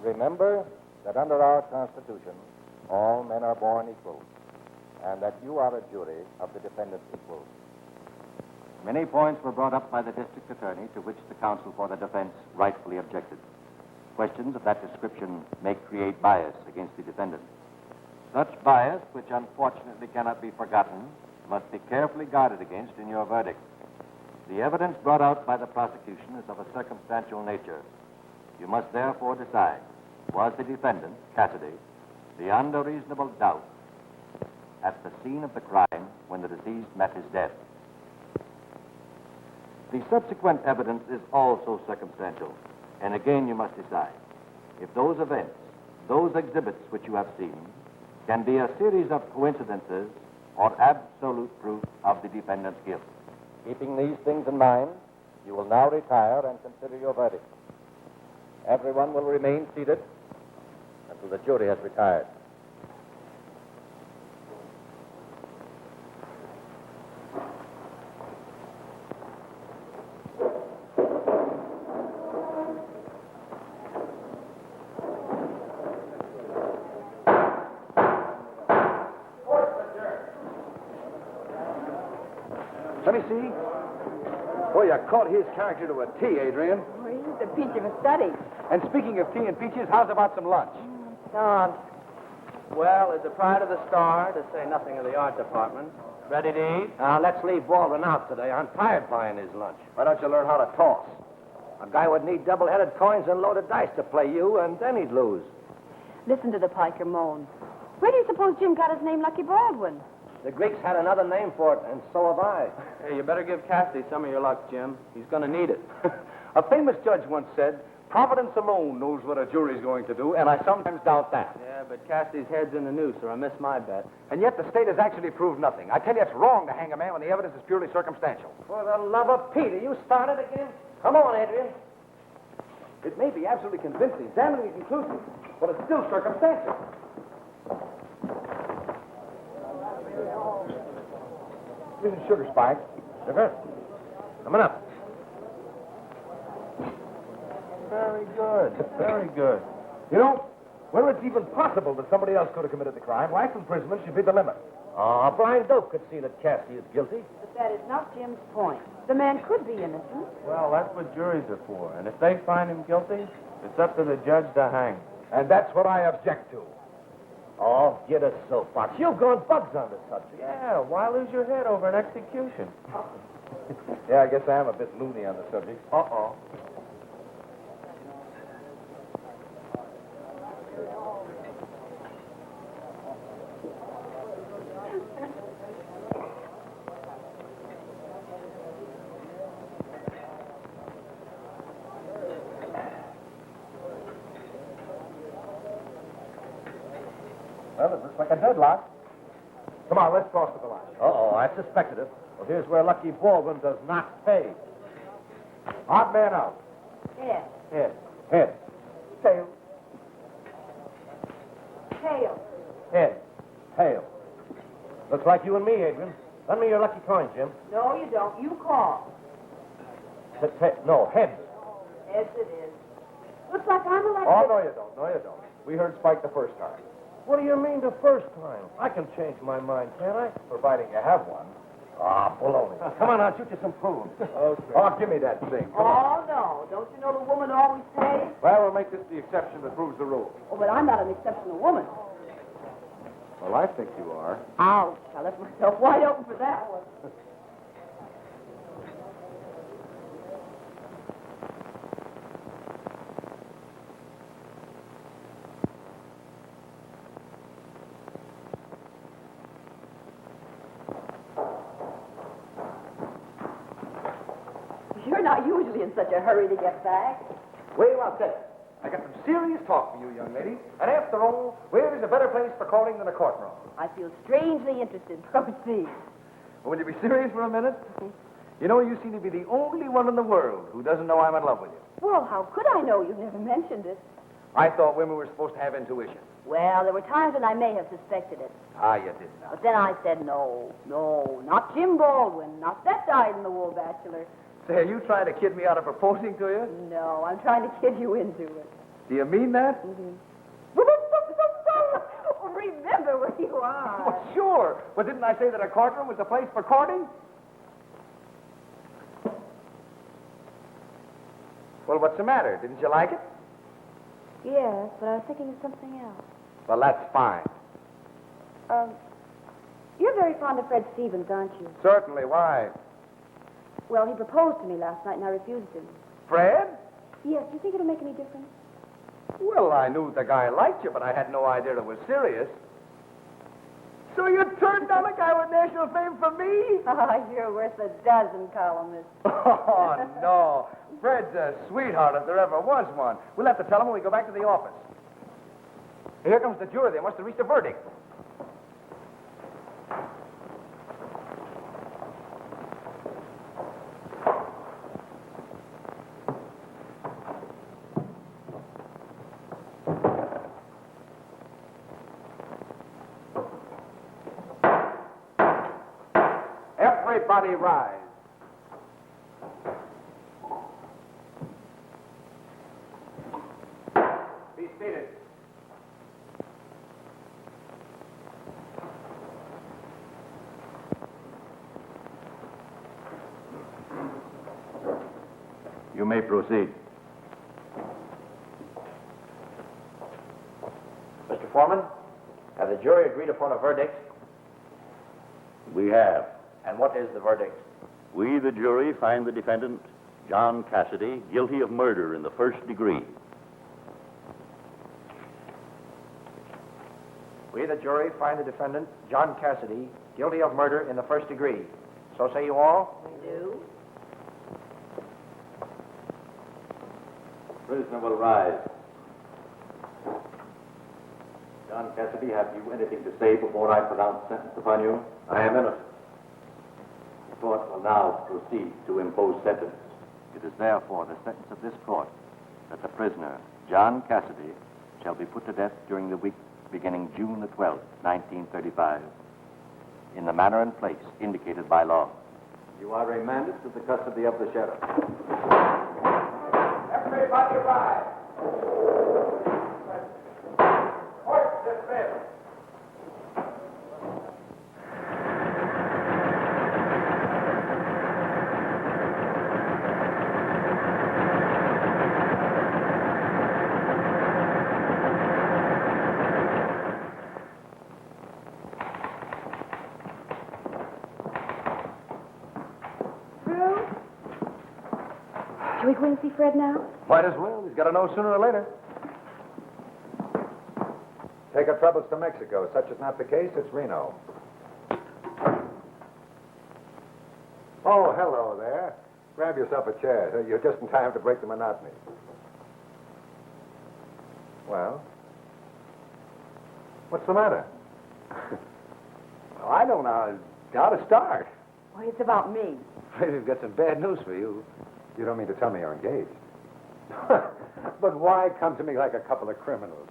Remember that under our Constitution, all men are born equal, and that you are a jury of the defendant's equals. Many points were brought up by the district attorney to which the counsel for the defense rightfully objected. Questions of that description may create bias against the defendant. Such bias, which unfortunately cannot be forgotten, must be carefully guarded against in your verdict. The evidence brought out by the prosecution is of a circumstantial nature. You must therefore decide, was the defendant, Cassidy, beyond a reasonable doubt at the scene of the crime when the deceased met his death? The subsequent evidence is also circumstantial, and again you must decide if those events, those exhibits which you have seen, can be a series of coincidences or absolute proof of the defendant's guilt. Keeping these things in mind, you will now retire and consider your verdict. Everyone will remain seated until the jury has retired. Let me see. Boy, you caught his character to a T, Adrian. Well, he's the peach of a study. And speaking of tea and peaches, how's about some lunch? Dogs. Well, is the pride of the Star, to say nothing of the art department, ready to eat? Let's leave Baldwin out today. I'm tired buying his lunch. Why don't you learn how to toss? A guy would need double-headed coins and loaded dice to play you, and then he'd lose. Listen to the piker moan. Where do you suppose Jim got his name, Lucky Baldwin? The Greeks had another name for it, and so have I. Hey, you better give Cassidy some of your luck, Jim. He's going to need it. A famous judge once said, Providence alone knows what a jury's going to do, and I sometimes doubt that. Yeah, but Cassidy's head's in the noose, or I miss my bet. And yet the state has actually proved nothing. I tell you, it's wrong to hang a man when the evidence is purely circumstantial. For the love of Peter, you started again? Come on, Adrian. It may be absolutely convincing, damningly conclusive, but it's still circumstantial. Here's a sugar spike. Sugar? Coming up. Very good. Very good. You know, where it's even possible that somebody else could have committed the crime, life imprisonment should be the limit. Brian Dope could see that Cassidy is guilty. But that is not Jim's point. The man could be innocent. Well, that's what juries are for. And if they find him guilty, it's up to the judge to hang. And that's what I object to. Oh, get a soapbox. You've gone bugs on the subject. Yeah, why lose your head over an execution? Yeah, I guess I am a bit loony on the subject. Uh-oh. Well, it looks like a deadlock. Come on, let's cross to the line. I suspected it. Well, here's where Lucky Baldwin does not pay. Odd man out. Head. Head. Head. Tail. Tail. Head. Tail. Looks like you and me, Adrian. Lend me your lucky coin, Jim. No, you don't. You call. No, heads. Yes, it is. Looks like I'm elected. Oh, no, you don't. No, you don't. We heard Spike the first time. What do you mean the first time? I can change my mind, can't I? Providing you have one. Baloney. Come on, I'll shoot you some food. Okay. Oh, give me that thing. Come on. Oh, no. Don't you know the woman always pays? Well, we'll make this the exception that proves the rule. Oh, but I'm not an exceptional woman. Well, I think you are. Ouch. I left myself wide open for that one. You're not usually in such a hurry to get back. Wait till I tell you. I got some serious talk for you, young lady. And after all, where is a better place for calling than a courtroom? I feel strangely interested. Proceed. Will you be serious for a minute? You know, you seem to be the only one in the world who doesn't know I'm in love with you. Well, how could I know? You've never mentioned it. I thought women were supposed to have intuition. Well, there were times when I may have suspected it. Ah, you did not. But then I said, no, not Jim Baldwin, not that dyed-in-the-wool bachelor. Say, are you trying to kid me out of proposing to you? No, I'm trying to kid you into it. Do you mean that? Remember where you are. Well, sure. But didn't I say that a courtroom was the place for courting? Well, what's the matter? Didn't you like it? Yes, but I was thinking of something else. Well, that's fine. You're very fond of Fred Stevens, aren't you? Certainly. Why? Well, he proposed to me last night, and I refused him. Fred? Yes, do you think it'll make any difference? Well, I knew the guy liked you, but I had no idea it was serious. So you turned down a guy with national fame for me? You're worth a dozen columnists. Oh, no. Fred's a sweetheart if there ever was one. We'll have to tell him when we go back to the office. Here comes the jury. They must have reached a verdict. Everybody rise. Be seated. You may proceed. Mr. Foreman, have the jury agreed upon a verdict? We have. And what is the verdict? We, the jury, find the defendant, John Cassidy, guilty of murder in the first degree. We, the jury, find the defendant, John Cassidy, guilty of murder in the first degree. So say you all? We do. Prisoner will rise. John Cassidy, have you anything to say before I pronounce sentence upon you? I am innocent. The court will now proceed to impose sentence. It is therefore the sentence of this court that the prisoner, John Cassidy, shall be put to death during the week beginning June the 12th, 1935, in the manner and place indicated by law. You are remanded to the custody of the sheriff. Everybody rise. Court dismissed. Shall we go in and see Fred now? Might as well. He's got to know sooner or later. Take our troubles to Mexico. Such is not the case. It's Reno. Oh, hello there. Grab yourself a chair. You're just in time to break the monotony. Well, what's the matter? Well, I don't know how to start. Well, it's about me. Afraid we've got some bad news for you. You don't mean to tell me you're engaged. But why come to me like a couple of criminals?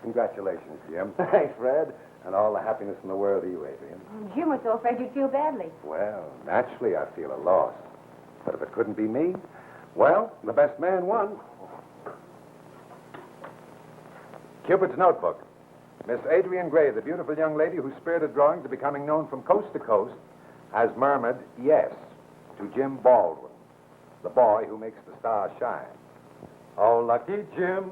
Congratulations, Jim. Thanks, Fred. And all the happiness in the world to you, Adrian. Jim was so afraid you'd feel badly. Well, naturally, I feel a loss. But if it couldn't be me, well, the best man won. Cupid's Notebook. Miss Adrian Gray, the beautiful young lady whose spirited drawings are becoming known from coast to coast, has murmured yes to Jim Baldwin, the boy who makes the stars shine. Oh, lucky Jim.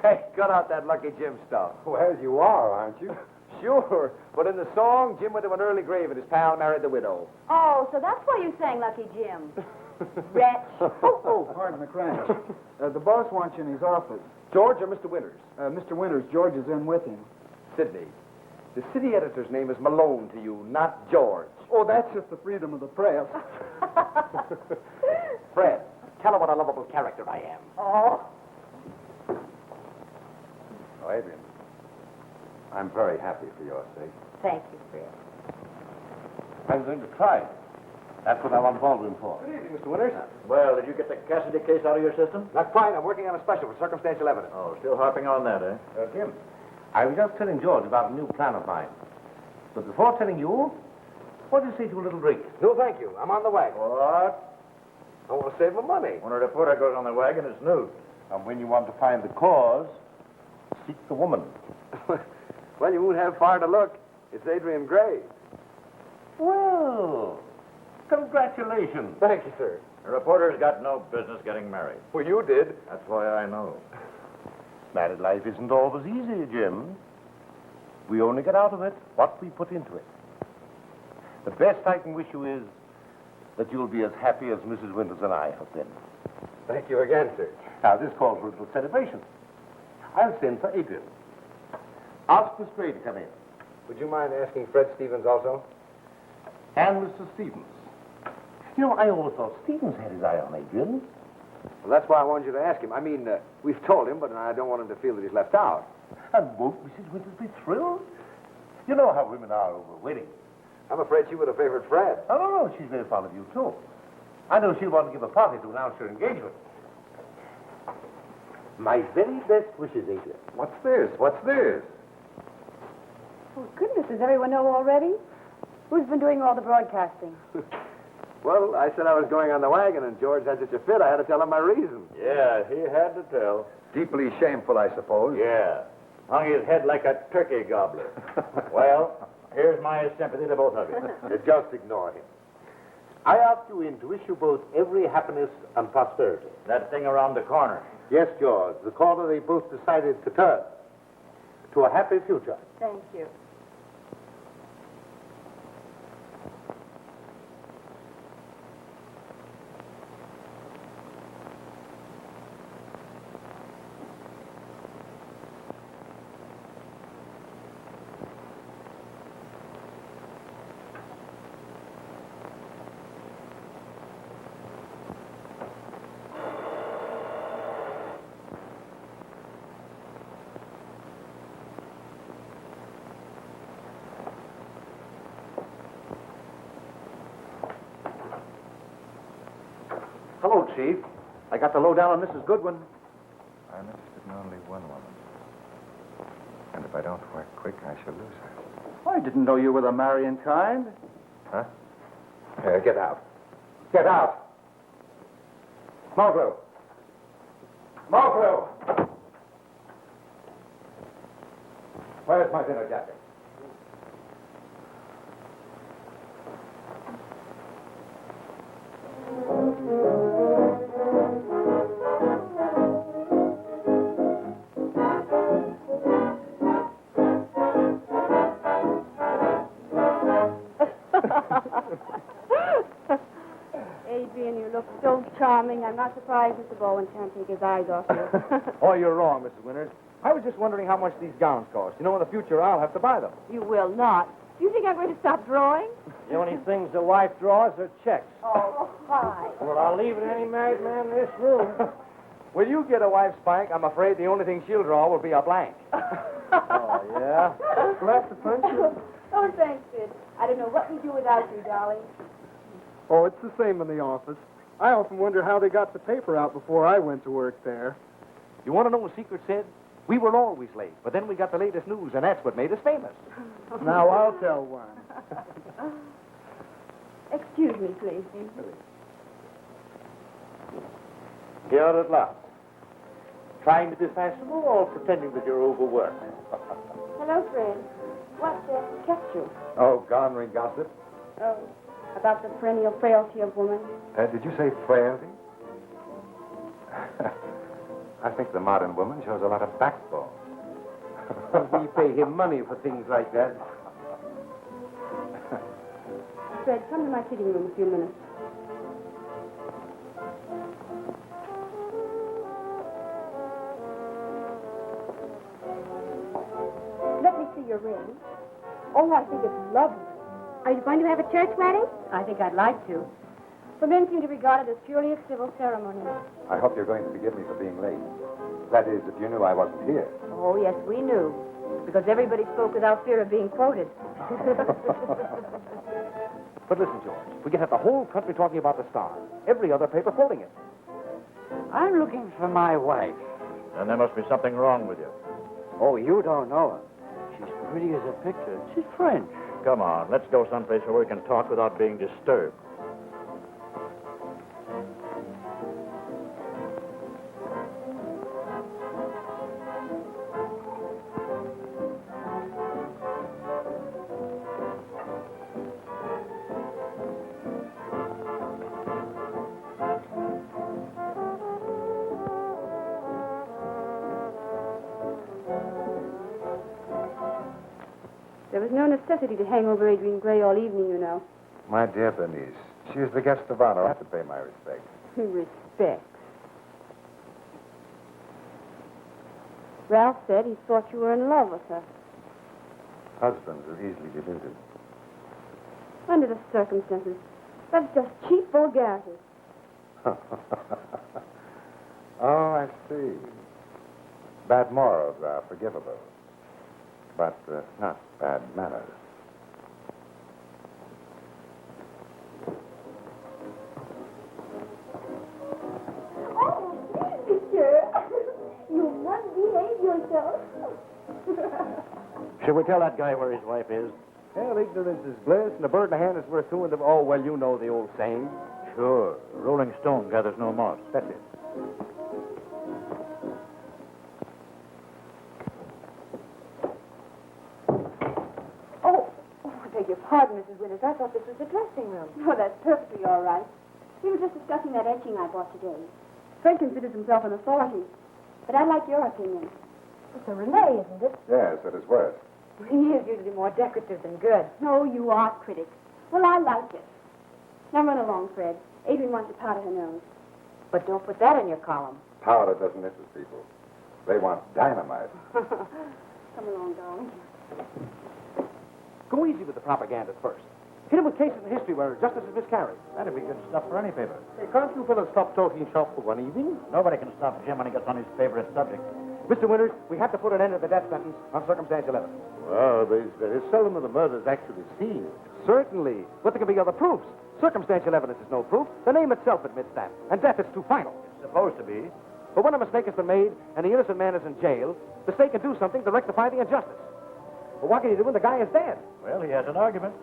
Hey, cut out that Lucky Jim stuff. Well, you are, aren't you? Sure, but in the song, Jim went to an early grave and his pal married the widow. Oh, so that's why you sang Lucky Jim. Wretch. Oh, pardon the crash. The boss wants you in his office. George or Mr. Winters? Mr. Winters, George is in with him. Sydney. The city editor's name is Malone to you, not George. Oh, that's just the freedom of the press. Fred, tell her what a lovable character I am. Oh. Oh, Adrian, I'm very happy for your sake. Thank you, Fred. I'm going to try. That's what I want Baldwin for. Good evening, Mr. Winters. Well, did you get the Cassidy case out of your system? Not quite. I'm working on a special for circumstantial evidence. Oh, still harping on that, eh? Jim, I was just telling George about a new plan of mine. But before telling you, what do you say to a little drink? No, thank you. I'm on the wagon. What? I want to save my money. When a reporter goes on the wagon, it's news. And when you want to find the cause, seek the woman. Well, you won't have far to look. It's Adrian Gray. Well, congratulations. Thank you, sir. A reporter's got no business getting married. Well, you did. That's why I know. Married life isn't always easy, Jim. We only get out of it what we put into it. The best I can wish you is that you'll be as happy as Mrs. Winters and I have been. Thank you again, sir. Now, this calls for a little celebration. I'll send for Adrian. Ask Miss Gray to come in. Would you mind asking Fred Stevens also? And Mr. Stevens. You know, I always thought Stevens had his eye on Adrian. Well, that's why I wanted you to ask him. I mean, we've told him, but I don't want him to feel that he's left out. And won't Mrs. Winters be thrilled? You know how women are over weddings. I'm afraid she would have favored Fred. Oh, no, she's very fond of you, too. I know she'll want to give a party to announce her engagement. My very best wishes, Adrian. What's this? What's this? Oh, goodness, does everyone know already? Who's been doing all the broadcasting? Well, I said I was going on the wagon, and George had such a fit, I had to tell him my reason. Yeah, he had to tell. Deeply shameful, I suppose. Yeah. Hung his head like a turkey gobbler. Well, here's my sympathy to both of you. Just ignore him. I asked you in to wish you both every happiness and prosperity. That thing around the corner. Yes, George, the corner they both decided to turn to a happy future. Thank you. Hello, Chief. I got the lowdown on Mrs. Goodwin. I'm interested in only one woman. And if I don't work quick, I shall lose her. I didn't know you were the marrying kind. Huh? Get out. Get out. Small crew. Small crew. Where's my dinner jacket? Adrian, you look so charming. I'm not surprised Mr. Bowen can't take his eyes off you. Oh, you're wrong, Mrs. Winters. I was just wondering how much these gowns cost. You know, in the future, I'll have to buy them. You will not. Do you think I'm going to stop drawing? The only things the wife draws are checks. Oh, hi. Well, I'll leave it to any married man in this room. Will you get a wife, Spike? I'm afraid the only thing she'll draw will be a blank. Oh, yeah? Glad to punch you. Oh, thanks, Sid. I don't know what we'd do without you, darling. Oh, it's the same in the office. I often wonder how they got the paper out before I went to work there. You want to know a secret, Sid? We were always late, but then we got the latest news, and that's what made us famous. Now I'll tell one. Excuse me, please. Here at last. Trying to be fashionable or pretending that you're overworked? Hello, Fred. What kept you? Oh, garnering gossip. Oh, about the perennial frailty of woman. Did you say frailty? I think the modern woman shows a lot of backbone. We pay him money for things like that. Fred, come to my sitting room a few minutes. Let me see your ring. Oh, I think it's lovely. Are you going to have a church wedding? I think I'd like to. For men seem to regard it as purely a civil ceremony. I hope you're going to forgive me for being late. That is, if you knew I wasn't here. Oh, yes, we knew. Because everybody spoke without fear of being quoted. But listen, George, we can have the whole country talking about the Star. Every other paper quoting it. I'm looking for my wife. Then there must be something wrong with you. Oh, you don't know her. She's pretty as a picture. She's French. Come on, let's go someplace where we can talk without being disturbed. There was no necessity to hang over Adrian Gray all evening, you know. My dear Bernice, she is the guest of honor. I have to pay my respects. Respect. Ralph said he thought you were in love with her. Husbands are easily deluded. Under the circumstances, that's just cheap vulgarity. Oh, I see. Bad morals are forgivable, but not bad manners. Oh, monsieur. You must behave yourself. Should we tell that guy where his wife is? Well, ignorance is bliss, and a bird in the hand is worth two in the... Oh, well, you know the old saying. Sure. Rolling stone gathers no moss. That's it. Oh, I beg your pardon, Mrs. Winters. I thought this was the dressing room. Oh, that's perfectly all right. We were just discussing that etching I bought today. Fred considers himself an authority, but I'd like your opinion. It's a relay, isn't it? Yes, it is worse. He is usually more decorative than good. No, you are critic. Well, I like it. Now run along, Fred. Adrian wants to powder her nose. But don't put that in your column. Powder doesn't interest people. They want dynamite. Come along, darling. Go easy with the propaganda first. Hit him with cases in history where justice is miscarried. That'd be good stuff for any paper. Hey, can't you fellas stop talking shop for one evening? Nobody can stop Jim when he gets on his favorite subject. Mr. Winters, we have to put an end to the death sentence on circumstantial evidence. Well, there's very seldom of the murders actually seen. Certainly. But there can be other proofs. Circumstantial evidence is no proof. The name itself admits that. And death is too final. It's supposed to be. But when a mistake has been made and the innocent man is in jail, the state can do something to rectify the injustice. But what can you do when the guy is dead? Well, he has an argument.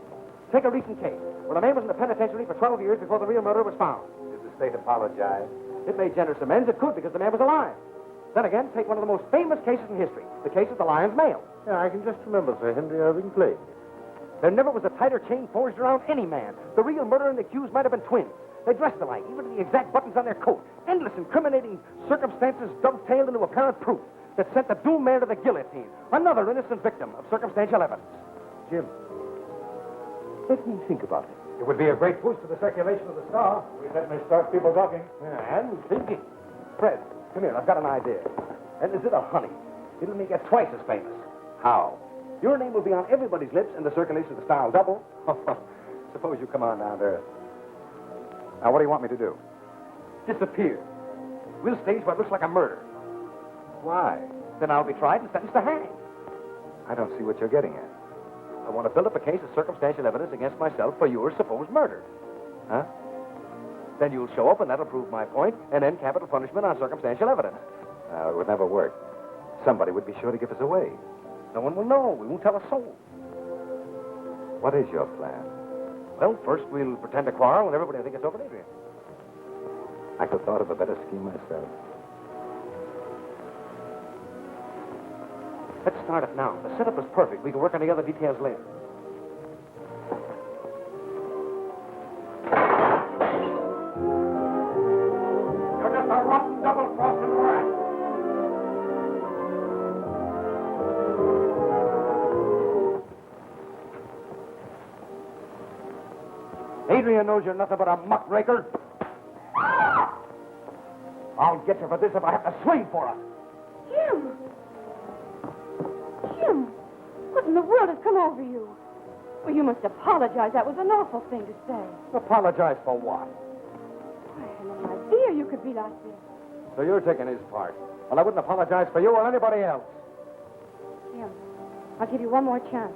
Take a recent case where a man was in the penitentiary for 12 years before the real murderer was found. Did the state apologize? It made generous amends. It could because the man was alive. Then again, take one of the most famous cases in history, the case of the Lion's Mail. Yeah, I can just remember Sir Henry Irving playing it. There never was a tighter chain forged around any man. The real murderer and the accused might have been twins. They dressed alike, even to the exact buttons on their coat. Endless incriminating circumstances dovetailed into apparent proof that sent the doomed man to the guillotine. Another innocent victim of circumstantial evidence. Jim, let me think about it. It would be a great boost to the circulation of the Star. We certainly start people talking. Yeah, and thinking. Fred, come here. I've got an idea. And is it a honey? It'll make it twice as famous. How? Your name will be on everybody's lips, and the circulation of the Star will double. Suppose you come on down to earth. Now, what do you want me to do? Disappear. We'll stage what looks like a murder. Why? Then I'll be tried and sentenced to hang. I don't see what you're getting at. I want to build up a case of circumstantial evidence against myself for your supposed murder. Huh? Then you'll show up, and that'll prove my point, and then capital punishment on circumstantial evidence. It would never work. Somebody would be sure to give us away. No one will know. We won't tell a soul. What is your plan? Well, first we'll pretend to quarrel, and everybody will think it's over Adrian. I could have thought of a better scheme myself. Let's start it now. The setup is perfect. We can work on the other details later. You're just a rotten double-crossing rat. Adrian knows you're nothing but a muckraker. I'll get you for this if I have to swing for it. Jim! Jim! What in the world has come over you? Well, you must apologize. That was an awful thing to say. Apologize for what? I had no idea you could be like this. So you're taking his part. Well, I wouldn't apologize for you or anybody else. Jim, I'll give you one more chance.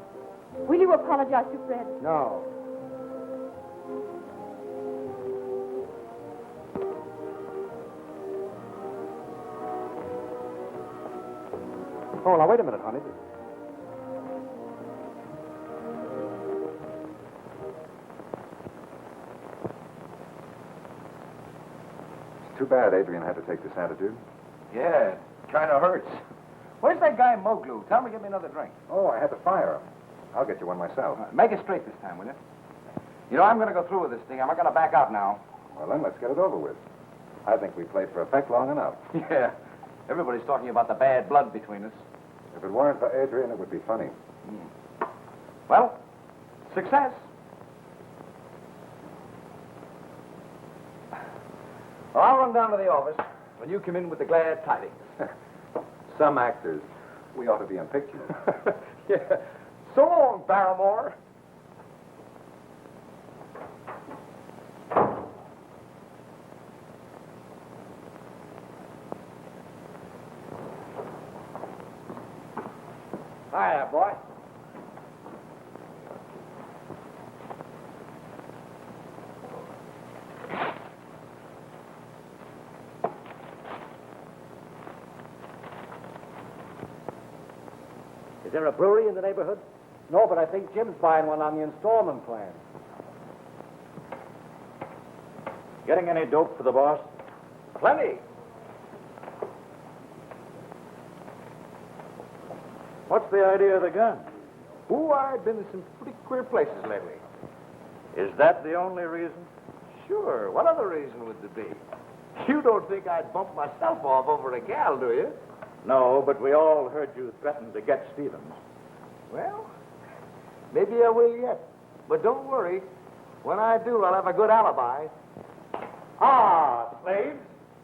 Will you apologize to Fred? No. Oh, now, wait a minute, honey. It's too bad Adrian had to take this attitude. Yeah, it kind of hurts. Where's that guy Moglu? Tell him to get me another drink. Oh, I had to fire him. I'll get you one myself. Make it straight this time, will you? You know, I'm going to go through with this thing. I'm not going to back out now. Well, then, let's get it over with. I think we played for effect long enough. Yeah. Everybody's talking about the bad blood between us. If it weren't for Adrian, it would be funny. Well, success. Well, I'll run down to the office when you come in with the glad tidings. Some actors, we ought to be in pictures. Yeah. So long, Barrymore. Hiya, boy. Is there a brewery in the neighborhood? No, but I think Jim's buying one on the installment plan. Getting any dope for the boss? Plenty. What's the idea of the gun? Ooh, I've been to some pretty queer places lately. Is that the only reason? Sure. What other reason would there be? You don't think I'd bump myself off over a gal, do you? No, but we all heard you threaten to get Stevens. Well, maybe I will yet. But don't worry. When I do, I'll have a good alibi. Ah, slaves,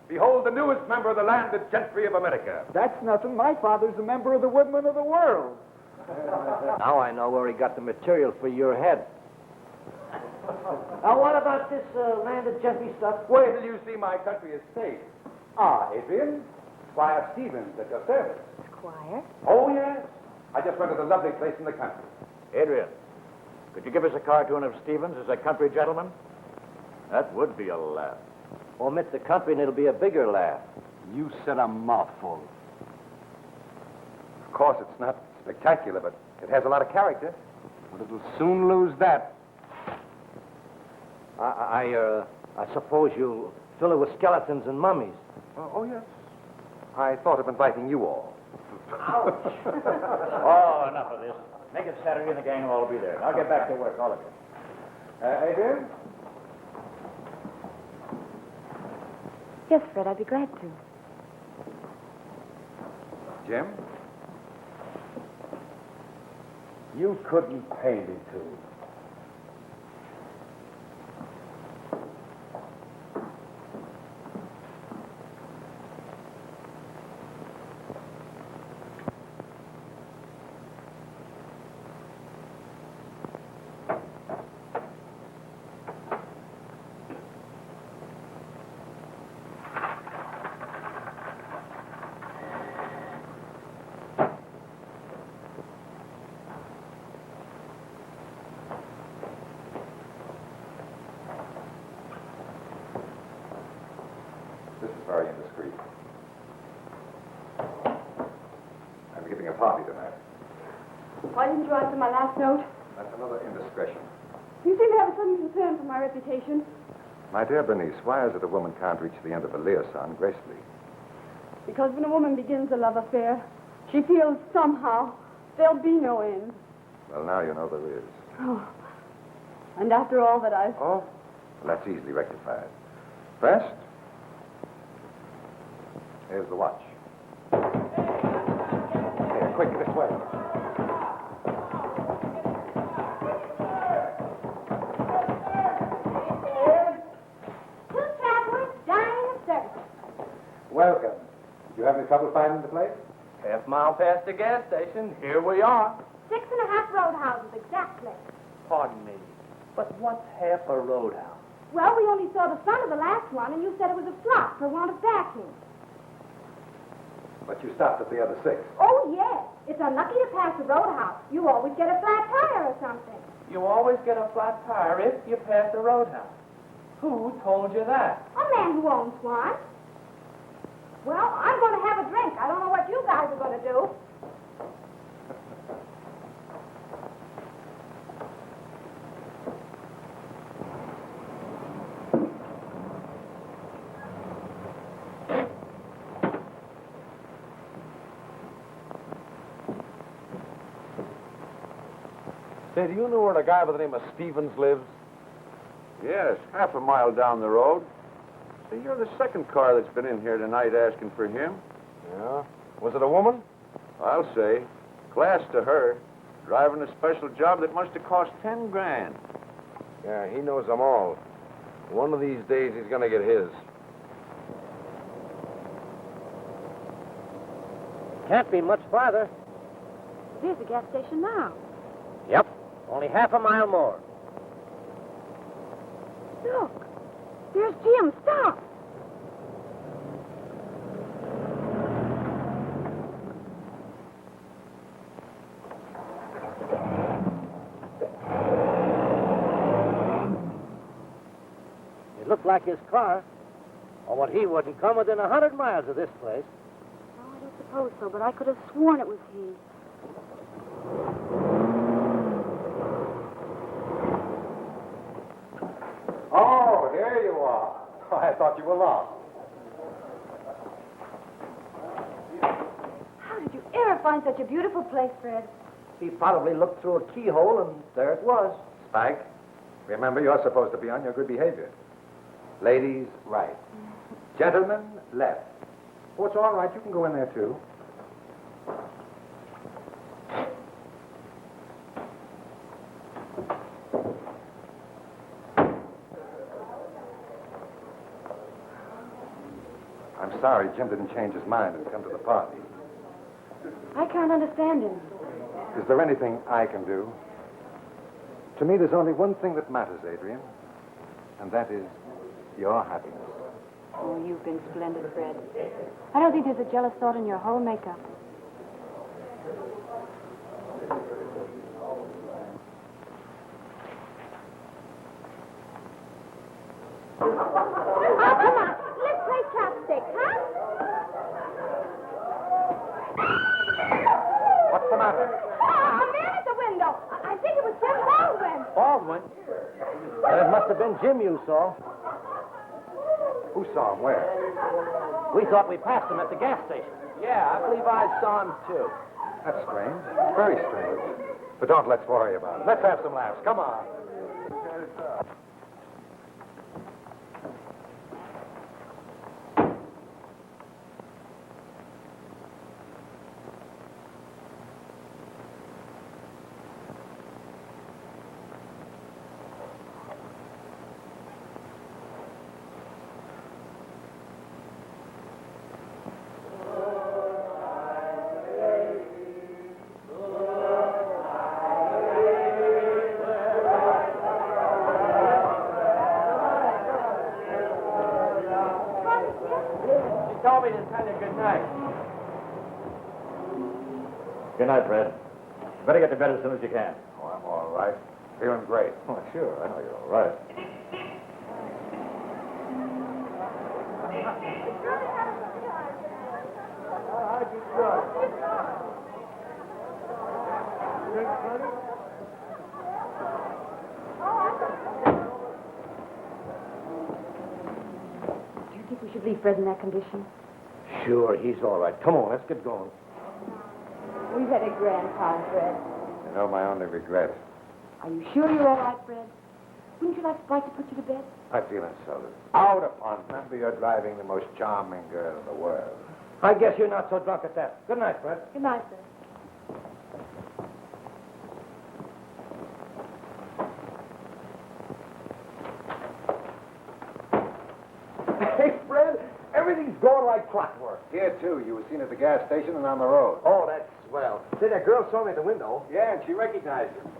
behold the newest member of the landed gentry of America. That's nothing. My father's a member of the Woodmen of the World. Now I know where he got the material for your head. Now, what about this landed gentry stuff? Wait till you see my country estate. Ah, Adrian, Squire Stevens at your service. Squire? Oh, yes. I just rented a lovely place in the country. Adrian, could you give us a cartoon of Stevens as a country gentleman? That would be a laugh. Omit the country and it'll be a bigger laugh. You said a mouthful. Of course, it's not spectacular, but it has a lot of character. But it'll soon lose that. I suppose you'll fill it with skeletons and mummies. Oh, yes. I thought of inviting you all. Oh, enough of this. Make it Saturday and the gang will all be there. I'll get back to work, all of you. Adrian? Yes, Fred, I'd be glad to. Jim? You couldn't pay me to. This is very indiscreet. I'm giving a party tonight. Why didn't you answer my last note? That's another indiscretion. You seem to have a sudden concern for my reputation. My dear Bernice, why is it a woman can't reach the end of a liaison gracefully? Because when a woman begins a love affair, she feels somehow there'll be no end. Well, now you know there is. Oh. And after all that I've... Oh? Well, that's easily rectified. First, here's the watch. Here, quick, this way. Two travelers dying of thirst. Welcome. Did you have any trouble finding the place? Half-mile past the gas station. Here we are. 6.5 roadhouses, exactly. Pardon me, but what's half a roadhouse? Well, we only saw the front of the last one, and you said it was a flop for want of backing. But you stopped at the other 6. Oh, yes. It's unlucky to pass the roadhouse. You always get a flat tire or something. You always get a flat tire if you pass the roadhouse. Who told you that? A man who owns one. Well, I'm going to have a drink. I don't know what you guys are going to do. Say, do you know where a guy by the name of Stevens lives? Yes, half a mile down the road. Say, you're the second car that's been in here tonight asking for him. Yeah. Was it a woman? I'll say. Class to her. Driving a special job that must have cost 10 grand. Yeah, he knows them all. One of these days he's going to get his. Can't be much farther. There's the gas station now. Yep. Only half a mile more. Look. There's Jim. Stop. It looked like his car. Or what he wouldn't come within 100 miles of this place. Oh, I don't suppose so, but I could have sworn it was he. Oh, here you are. I thought you were lost. How did you ever find such a beautiful place, Fred? He probably looked through a keyhole, and there it was. Spike, remember, you're supposed to be on your good behavior. Ladies, right. Gentlemen, left. Oh, it's all right. You can go in there, too. I'm sorry Jim didn't change his mind and come to the party. I can't understand him. Is there anything I can do? To me, there's only one thing that matters, Adrian, and that is your happiness. Oh, you've been splendid, Fred. I don't think there's a jealous thought in your whole makeup. Oh, come on. Let's play chopstick, huh? What's the matter? Oh, a man at the window. I think it was Jim Baldwin. Baldwin? Then it must have been Jim you saw. Who saw him? Where? We thought we passed him at the gas station. Yeah, I believe I saw him, too. That's strange. Very strange. But don't let's worry about it. Let's have some laughs. Come on. Told me to tell you good night. Good night, Fred. You better get to bed as soon as you can. Oh, I'm all right. Feeling great. Oh, sure. I know you're all right. Do you think we should leave Fred in that condition? Sure, he's all right. Come on, let's get going. We've had a grand time, Fred. You know, my only regret, Are you sure you're all right, Fred? Wouldn't you like Spike to put you to bed? I feel insulted. Out upon. Remember, you're driving the most charming girl in the world. I guess you're not so drunk at that. Good night, Fred. Good night, Fred. Hey, Fred, everything's going like clockwork. Here, too. You were seen at the gas station and on the road. Oh, that's swell. Say, that girl saw me at the window. Yeah, and she recognized you.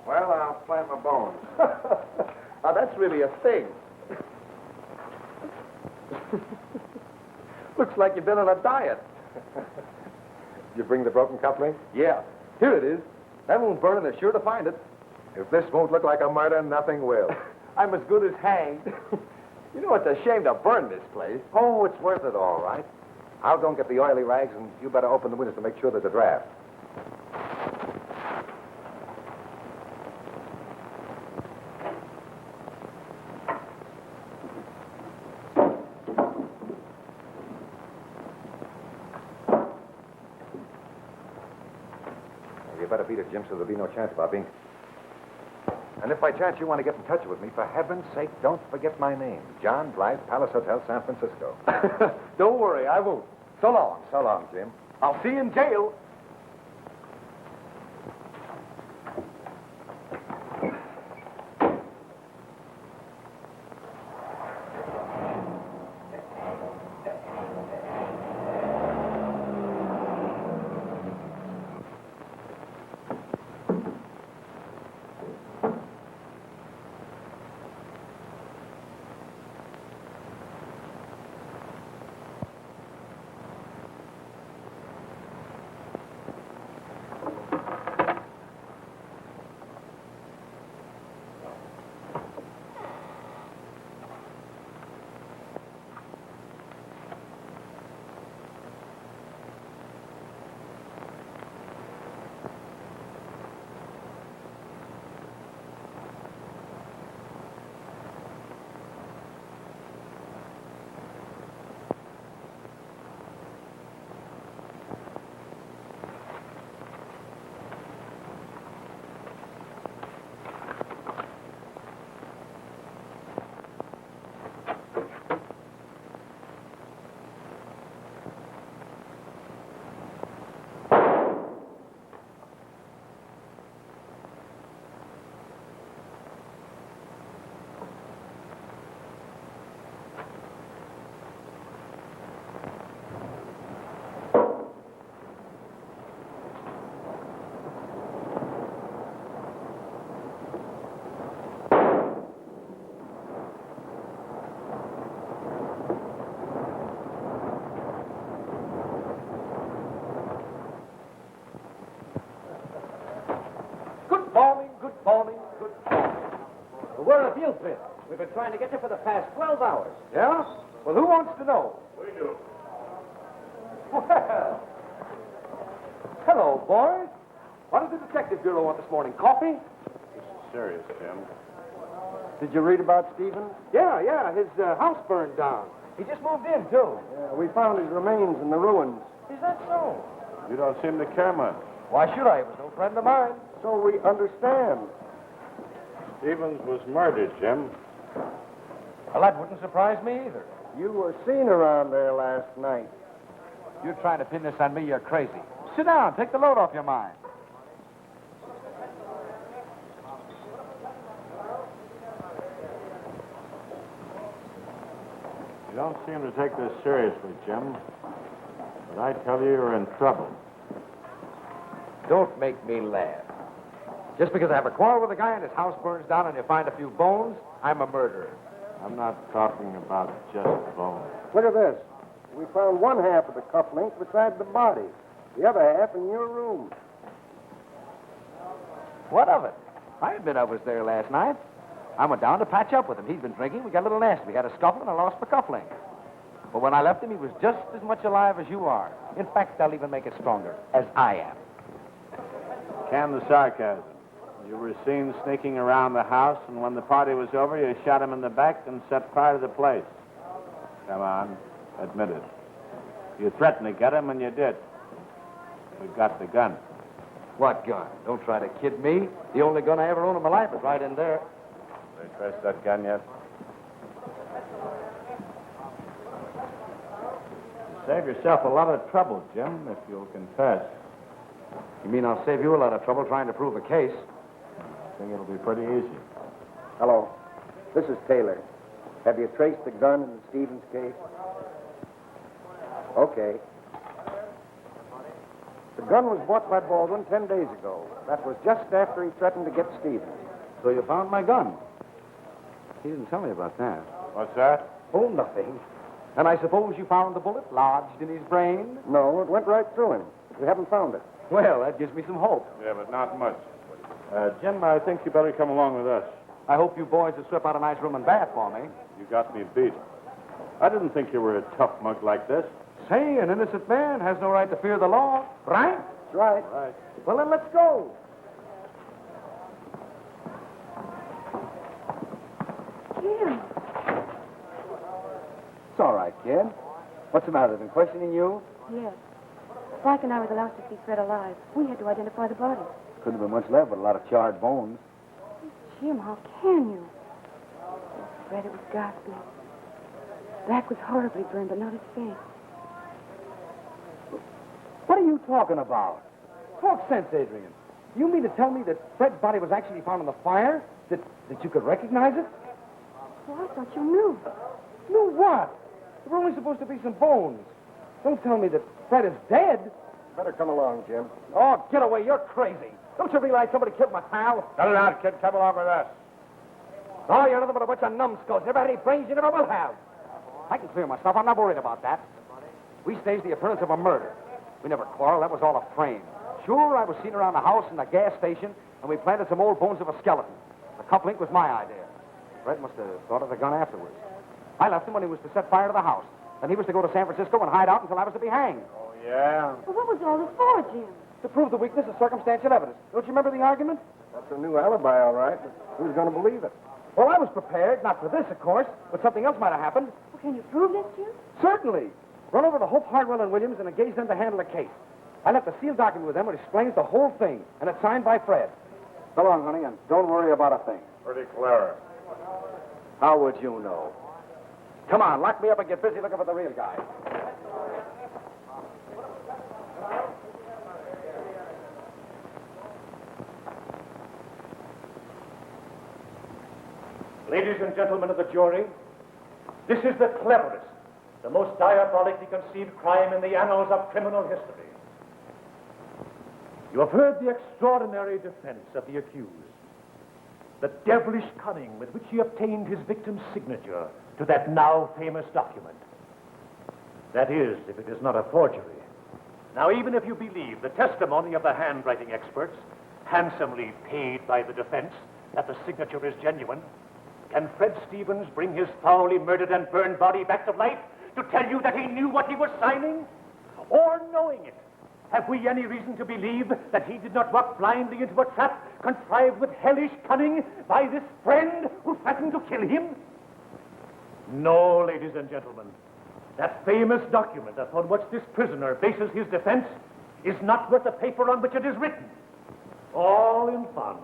Well, I'll plant my bones. Now, that's really a thing. Looks like you've been on a diet. You bring the broken cufflink? Yeah. Here it is. That won't burn, and they're sure to find it. If this won't look like a murder, nothing will. I'm as good as hanged. You know, it's a shame to burn this place. Oh, it's worth it, all right. I'll go and get the oily rags, and you better open the windows to make sure there's a draft. You better beat it, Jim, so there'll be no chance of our being... And if by chance you want to get in touch with me, for heaven's sake, don't forget my name. John Blythe, Palace Hotel, San Francisco. Don't worry, I won't. So long. So long, Jim. I'll see you in jail. Good morning. We're in a field trip. We've been trying to get you for the past 12 hours. Yeah? Well, who wants to know? We do. Well, hello, boys. What does the Detective Bureau want this morning? Coffee? This is serious, Jim. Did you read about Stephen? Yeah. His house burned down. He just moved in, too. Yeah, we found his remains in the ruins. Is that so? You don't seem to care much. Why should I? He was no friend of mine. So we understand. Stevens was murdered, Jim. Well, that wouldn't surprise me either. You were seen around there last night. You're trying to pin this on me, you're crazy. Sit down. Take the load off your mind. You don't seem to take this seriously, Jim. But I tell you, you're in trouble. Don't make me laugh. Just because I have a quarrel with a guy and his house burns down and you find a few bones, I'm a murderer. I'm not talking about just bones. Look at this. We found one half of the cufflink beside the body. The other half in your room. What of it? I admit I was there last night. I went down to patch up with him. He'd been drinking. We got a little nasty. We had a scuffle and I lost my cufflink. But when I left him, he was just as much alive as you are. In fact, I'll even make it stronger, as I am. Can the sarcasm. You were seen sneaking around the house, and when the party was over, you shot him in the back and set fire to the place. Come on, admit it. You threatened to get him, and you did. We got the gun. What gun? Don't try to kid me. The only gun I ever owned in my life was right in there. They traced that gun yet? You save yourself a lot of trouble, Jim, if you'll confess. You mean I'll save you a lot of trouble trying to prove a case? I think it'll be pretty easy. Hello. This is Taylor. Have you traced the gun in the Stevens case? Okay. The gun was bought by Baldwin 10 days ago. That was just after he threatened to get Stevens. So you found my gun? He didn't tell me about that. What's that? Oh, nothing. And I suppose you found the bullet lodged in his brain? No, it went right through him. We haven't found it. Well, that gives me some hope. Yeah, but not much. Jim, I think you better come along with us. I hope you boys will sweep out a nice room and bath for me. You got me beat. I didn't think you were a tough mug like this. Say, an innocent man has no right to fear the law, right? That's right. Right. Well, then let's go. Jim. It's all right, kid. What's the matter? They've been questioning you? Yes. Spike and I were the last to see Fred alive. We had to identify the body. Couldn't have been much left but a lot of charred bones. Jim, how can you? Oh, Fred, it was ghastly. Back was horribly burned, but not his face. What are you talking about? Talk sense, Adrian. You mean to tell me that Fred's body was actually found in the fire? That you could recognize it? Oh, I thought you knew. Knew what? There were only supposed to be some bones. Don't tell me that Fred is dead. Better come along, Jim. Oh, get away. You're crazy. Don't you realize somebody killed my pal? Cut it out, kid. Come along with us. Oh, you're nothing but a bunch of numbskulls. Never had any brains, you never will have. I can clear myself. I'm not worried about that. We staged the appearance of a murder. We never quarreled. That was all a frame. Sure, I was seen around the house and the gas station, and we planted some old bones of a skeleton. The coupling was my idea. Fred must have thought of the gun afterwards. I left him when he was to set fire to the house. Then he was to go to San Francisco and hide out until I was to be hanged. Oh, yeah? Well, what was all this for, Jim? To prove the weakness of circumstantial evidence. Don't you remember the argument? That's a new alibi, all right. But who's going to believe it? Well, I was prepared. Not for this, of course. But something else might have happened. Well, can you prove this, Jim? Certainly. Run over to Hope Hardwell and Williams and engage them to handle the case. I left a sealed document with them which explains the whole thing, and it's signed by Fred. So long, honey, and don't worry about a thing. Pretty clever. How would you know? Come on, lock me up and get busy looking for the real guy. Ladies and gentlemen of the jury, this is the cleverest, the most diabolically conceived crime in the annals of criminal history. You have heard the extraordinary defense of the accused, the devilish cunning with which he obtained his victim's signature to that now famous document. That is, if it is not a forgery. Now, even if you believe the testimony of the handwriting experts, handsomely paid by the defense, that the signature is genuine, can Fred Stevens bring his foully murdered and burned body back to life to tell you that he knew what he was signing? Or, knowing it, have we any reason to believe that he did not walk blindly into a trap contrived with hellish cunning by this friend who threatened to kill him? No, ladies and gentlemen. That famous document upon which this prisoner bases his defense is not worth the paper on which it is written. All in fun.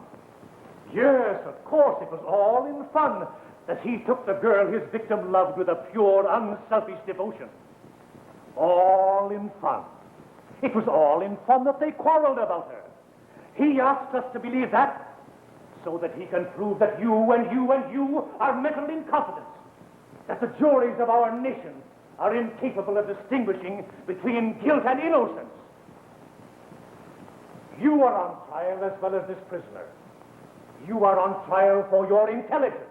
Yes, of course, it was all in fun that he took the girl his victim loved with a pure, unselfish devotion. All in fun. It was all in fun that they quarreled about her. He asks us to believe that so that he can prove that you and you and you are mental incompetents, that the juries of our nation are incapable of distinguishing between guilt and innocence. You are on trial as well as this prisoner. You are on trial for your intelligence.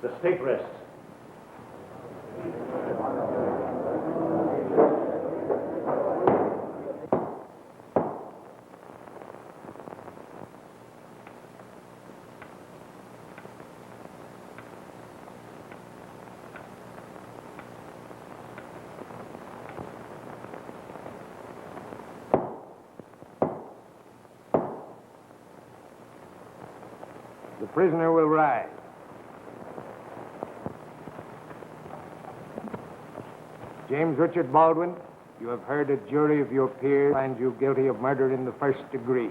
The state rests. The prisoner will rise. James Richard Baldwin, you have heard a jury of your peers find you guilty of murder in the first degree.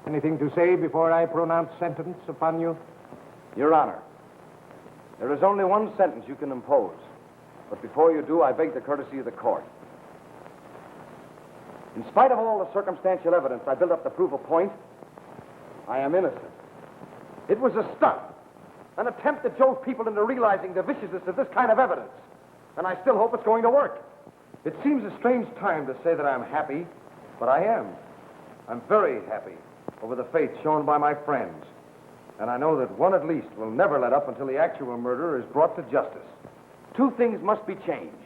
Anything to say before I pronounce sentence upon you? Your Honor, there is only one sentence you can impose. But before you do, I beg the courtesy of the court. In spite of all the circumstantial evidence I built up to prove a point, I am innocent. It was a stunt, an attempt to jolt people into realizing the viciousness of this kind of evidence. And I still hope it's going to work. It seems a strange time to say that I'm happy, but I am. I'm very happy over the faith shown by my friends. And I know that one at least will never let up until the actual murderer is brought to justice. Two things must be changed.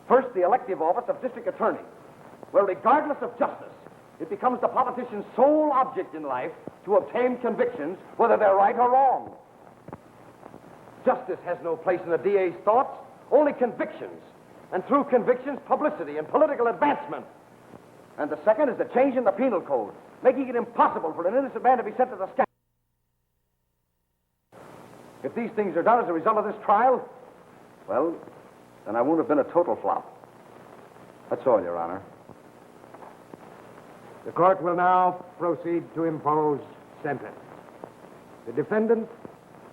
First, the elective office of district attorney, where regardless of justice, it becomes the politician's sole object in life to obtain convictions, whether they're right or wrong. Justice has no place in the DA's thoughts, only convictions. And through convictions, publicity and political advancement. And the second is the change in the penal code, making it impossible for an innocent man to be sent to the scaffold. If these things are done as a result of this trial, well, then I won't have been a total flop. That's all, Your Honor. The court will now proceed to impose sentence. The defendant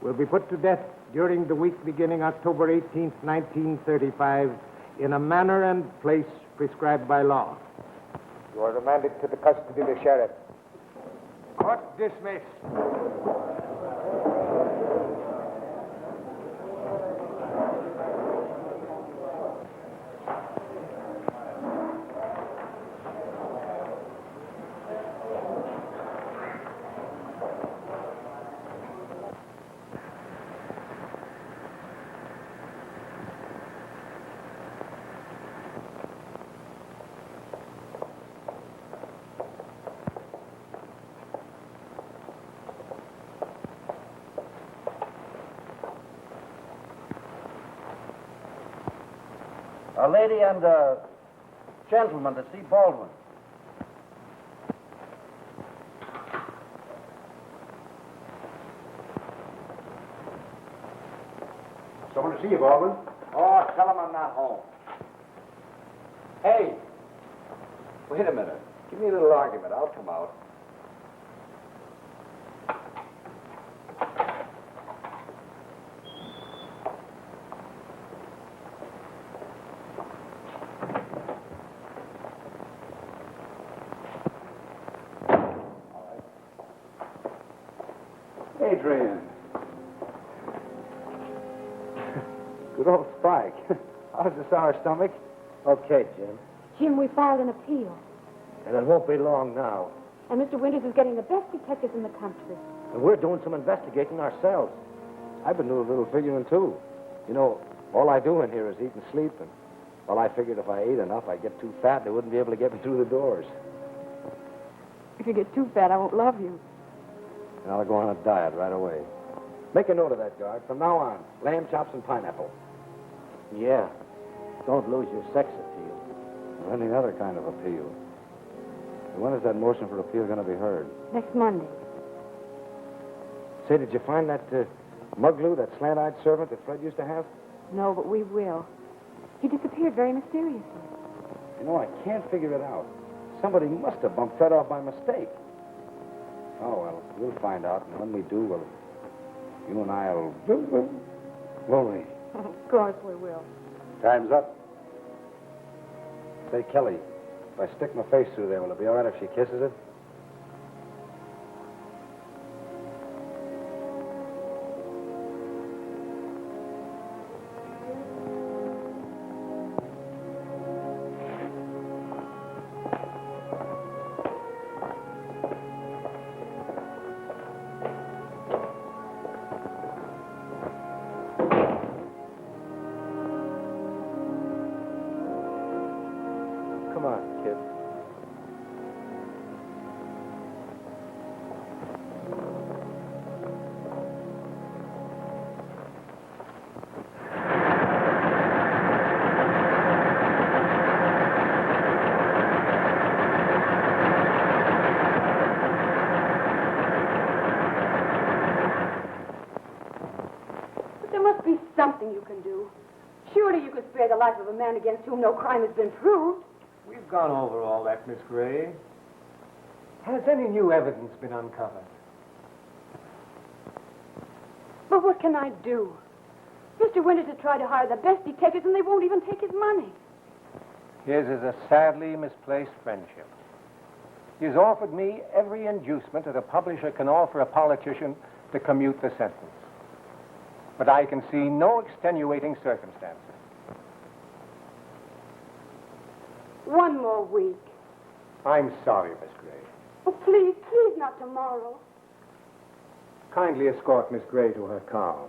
will be put to death during the week beginning October 18th, 1935, in a manner and place prescribed by law. You are remanded to the custody of the sheriff. Court dismissed. A lady and a gentleman to see Baldwin. Someone to see you, Baldwin. Oh, tell him I'm not home. Hey, wait a minute. Give me a little argument. I'll come out. Adrian. Good old Spike. How's the sour stomach? Okay, Jim. Jim, we filed an appeal. And it won't be long now. And Mr. Winters is getting the best detectives in the country. And we're doing some investigating ourselves. I've been doing a little figuring, too. You know, all I do in here is eat and sleep. And, well, I figured if I ate enough, I'd get too fat, they wouldn't be able to get me through the doors. If you get too fat, I won't love you. And I'll go on a diet right away. Make a note of that, guard. From now on, lamb chops and pineapple. Yeah. Don't lose your sex appeal. Or any other kind of appeal. And when is that motion for appeal going to be heard? Next Monday. Say, did you find that muggloo, that slant-eyed servant that Fred used to have? No, but we will. He disappeared very mysteriously. You know, I can't figure it out. Somebody must have bumped Fred off by mistake. Oh, well, we'll find out, and when we do, well, you and I'll... Won't we? Of course we will. Time's up. Say, Kelly, if I stick my face through there, will it be all right if she kisses it? Come on, kid. But there must be something you can do. Surely you could spare the life of a man against whom no crime has been proved. We've gone over all that, Miss Gray. Has any new evidence been uncovered? But what can I do? Mr. Winters has tried to hire the best detectives, and they won't even take his money. His is a sadly misplaced friendship. He has offered me every inducement that a publisher can offer a politician to commute the sentence. But I can see no extenuating circumstances. One more week. I'm sorry, Miss Gray. Oh, please, please not tomorrow. Kindly escort Miss Gray to her car.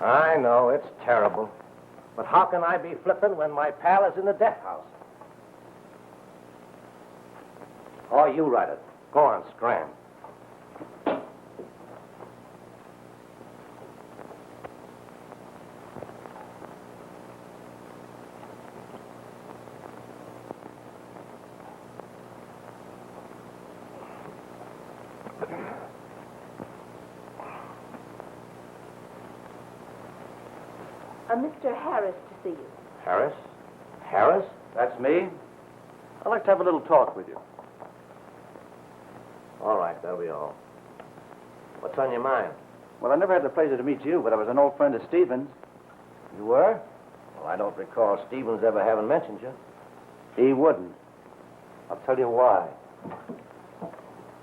I know, it's terrible. But how can I be flippant when my pal is in the death house? Oh, you write it. Go on, scram. Mr. Harris to see you. Harris? Harris? That's me. I'd like to have a little talk with you. All right, that'll be all. What's on your mind? Well, I never had the pleasure to meet you, but I was an old friend of Stevens. You were? Well, I don't recall Stevens ever having mentioned you. He wouldn't. I'll tell you why.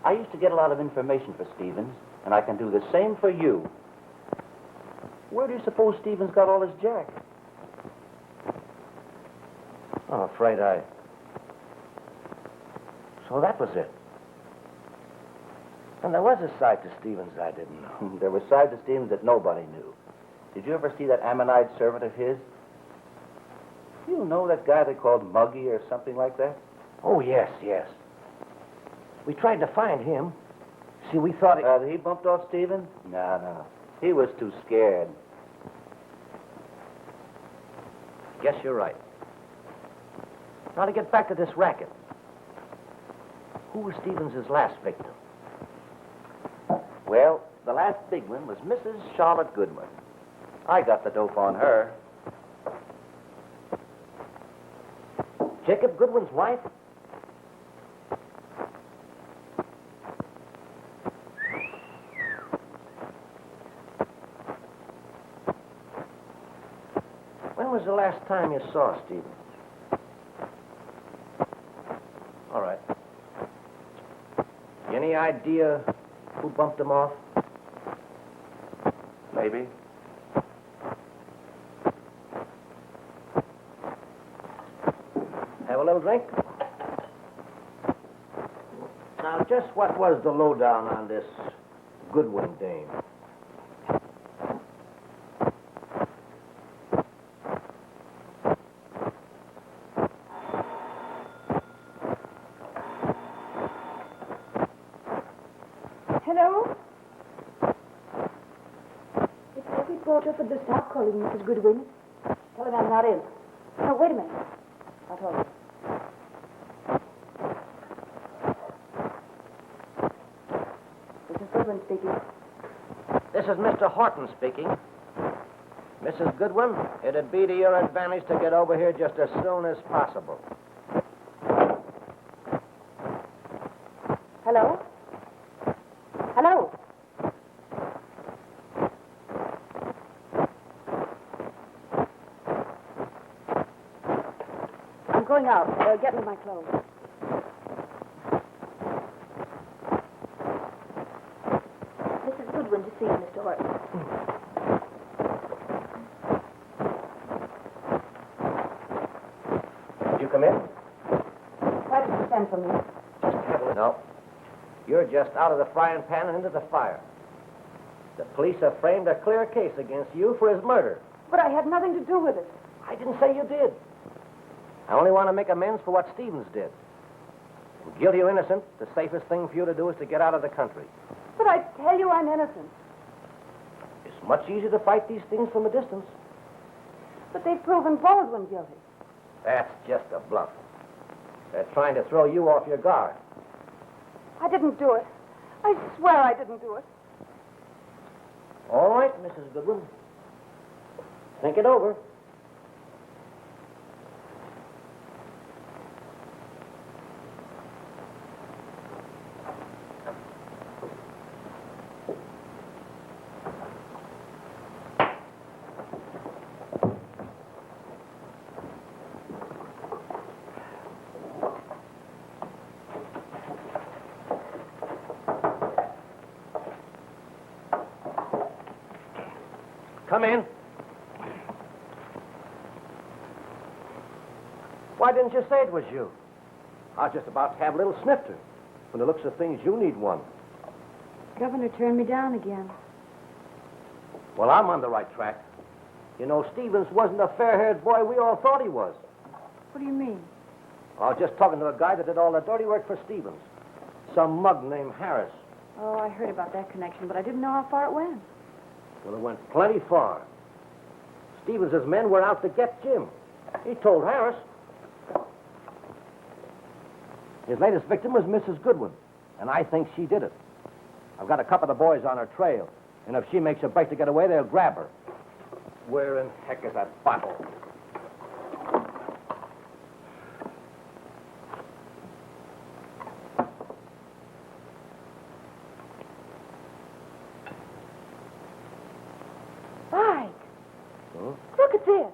I used to get a lot of information for Stevens, and I can do the same for you. Where do you suppose Stevens got all his jack? I'm afraid I... So that was it. And there was a side to Stevens I didn't know. There were sides of Stevens that nobody knew. Did you ever see that Ammonite servant of his? You know that guy they called Muggy or something like that? Oh, yes, yes. We tried to find him. See, we thought He bumped off Stevens? No. He was too scared. Guess you're right. Now to get back to this racket. Who was Stevens' last victim? Well, the last big one was Mrs. Charlotte Goodwin. I got the dope on her. Jacob Goodwin's wife? When was the last time you saw Stevens? All right. Any idea who bumped him off? Maybe. Have a little drink? Now, just what was the lowdown on this Goodwin dame? Hello? It's Effie Porter for the stop calling, Mrs. Goodwin. Tell him I'm not in. No, wait a minute. I'll tell you. Mrs. Goodwin speaking. This is Mr. Horton speaking. Mrs. Goodwin, it'd be to your advantage to get over here just as soon as possible. Hello? Hello? I'm going out. Get me my clothes. Mrs. Goodwin to see you, Mr. Horton. Did you come in? Why did you send for me? No. You're just out of the frying pan and into the fire. The police have framed a clear case against you for his murder. But I had nothing to do with it. I didn't say you did. I only want to make amends for what Stevens did. And guilty or innocent, the safest thing for you to do is to get out of the country. But I tell you I'm innocent. It's much easier to fight these things from a distance. But they've proven Baldwin guilty. That's just a bluff. They're trying to throw you off your guard. I didn't do it. I swear I didn't do it. All right, Mrs. Goodwin. Think it over. Come in. Why didn't you say it was you? I was just about to have a little snifter. From the looks of things, you need one. Governor turned me down again. Well, I'm on the right track. You know, Stevens wasn't the fair-haired boy we all thought he was. What do you mean? I was just talking to a guy that did all the dirty work for Stevens. Some mug named Harris. Oh, I heard about that connection, but I didn't know how far it went. Well, it went plenty far. Stevens' men were out to get Jim. He told Harris. His latest victim was Mrs. Goodwin, and I think she did it. I've got a couple of the boys on her trail, and if she makes a break to get away, they'll grab her. Where in heck is that bottle? Mike! Huh? Look at this.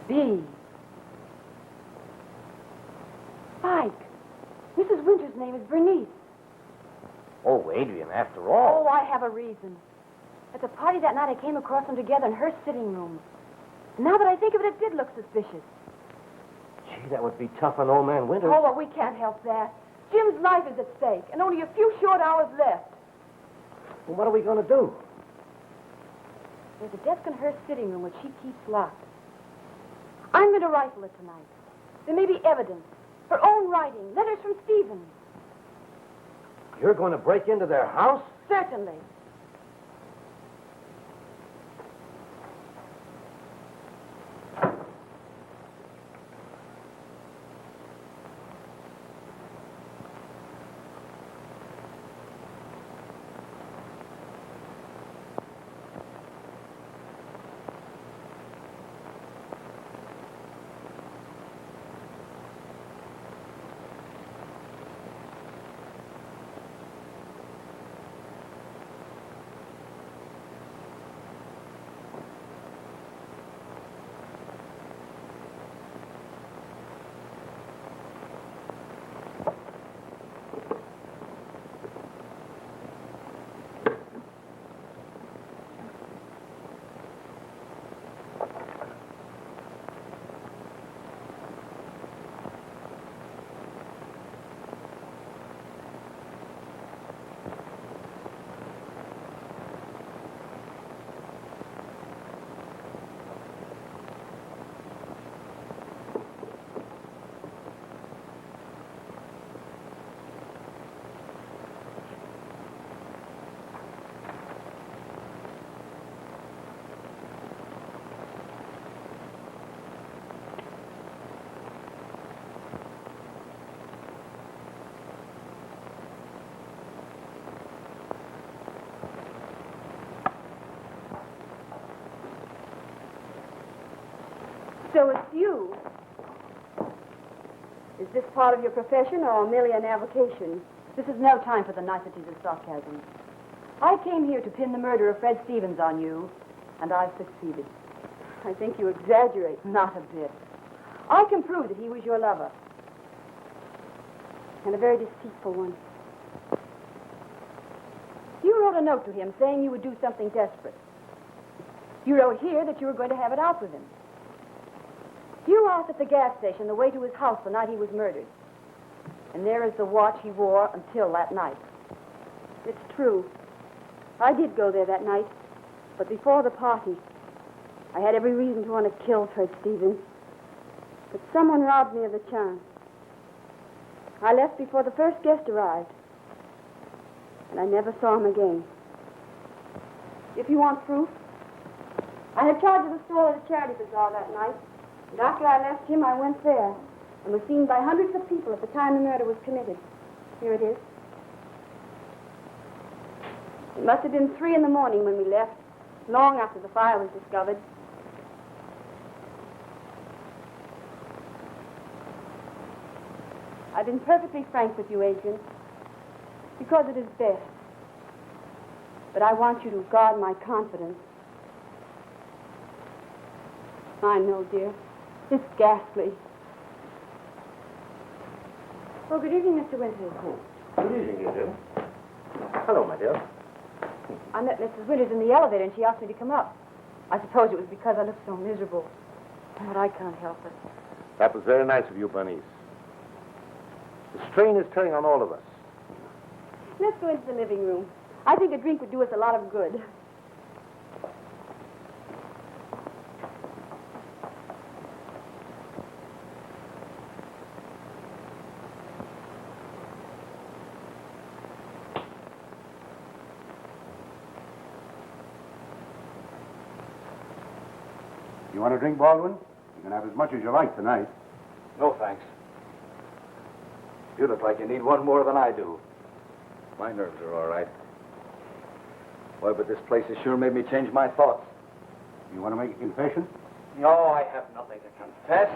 B. Mike, Mrs. Winter's name is Bernice. Oh, Adrian, after all. Oh, I have a reason. At the party that night, I came across them together in her sitting room. Now that I think of it, it did look suspicious. Gee, that would be tough on old man Winters. Oh, well, we can't help that. Jim's life is at stake, and only a few short hours left. Well, what are we going to do? There's a desk in her sitting room which she keeps locked. I'm going to rifle it tonight. There may be evidence. Her own writing, letters from Stevens. You're going to break into their house? Certainly. So it's you. Is this part of your profession or merely an avocation? This is no time for the niceties of sarcasm. I came here to pin the murder of Fred Stevens on you, and I've succeeded. I think you exaggerate. Not a bit. I can prove that he was your lover. And a very deceitful one. You wrote a note to him saying you would do something desperate. You wrote here that you were going to have it out with him. You were out at the gas station the way to his house the night he was murdered. And there is the watch he wore until that night. It's true. I did go there that night, but before the party, I had every reason to want to kill Fred Stevens. But someone robbed me of the chance. I left before the first guest arrived, and I never saw him again. If you want proof, I had charge of the store at the charity bazaar that night. And after I left him, I went there and was seen by hundreds of people at the time the murder was committed. Here it is. It must have been 3 a.m. when we left, long after the fire was discovered. I've been perfectly frank with you, Adrian, because it is best. But I want you to guard my confidence. I know, dear. It's ghastly. Oh, good evening, Mr. Winters. Good evening, Jim. Hello, my dear. I met Mrs. Winters in the elevator, and she asked me to come up. I suppose it was because I looked so miserable. But I can't help it. That was very nice of you, Bernice. The strain is turning on all of us. Let's go into the living room. I think a drink would do us a lot of good. You want a drink, Baldwin? You can have as much as you like tonight. No, thanks. You look like you need one more than I do. My nerves are all right. Boy, but this place has sure made me change my thoughts. You want to make a confession? No, I have nothing to confess.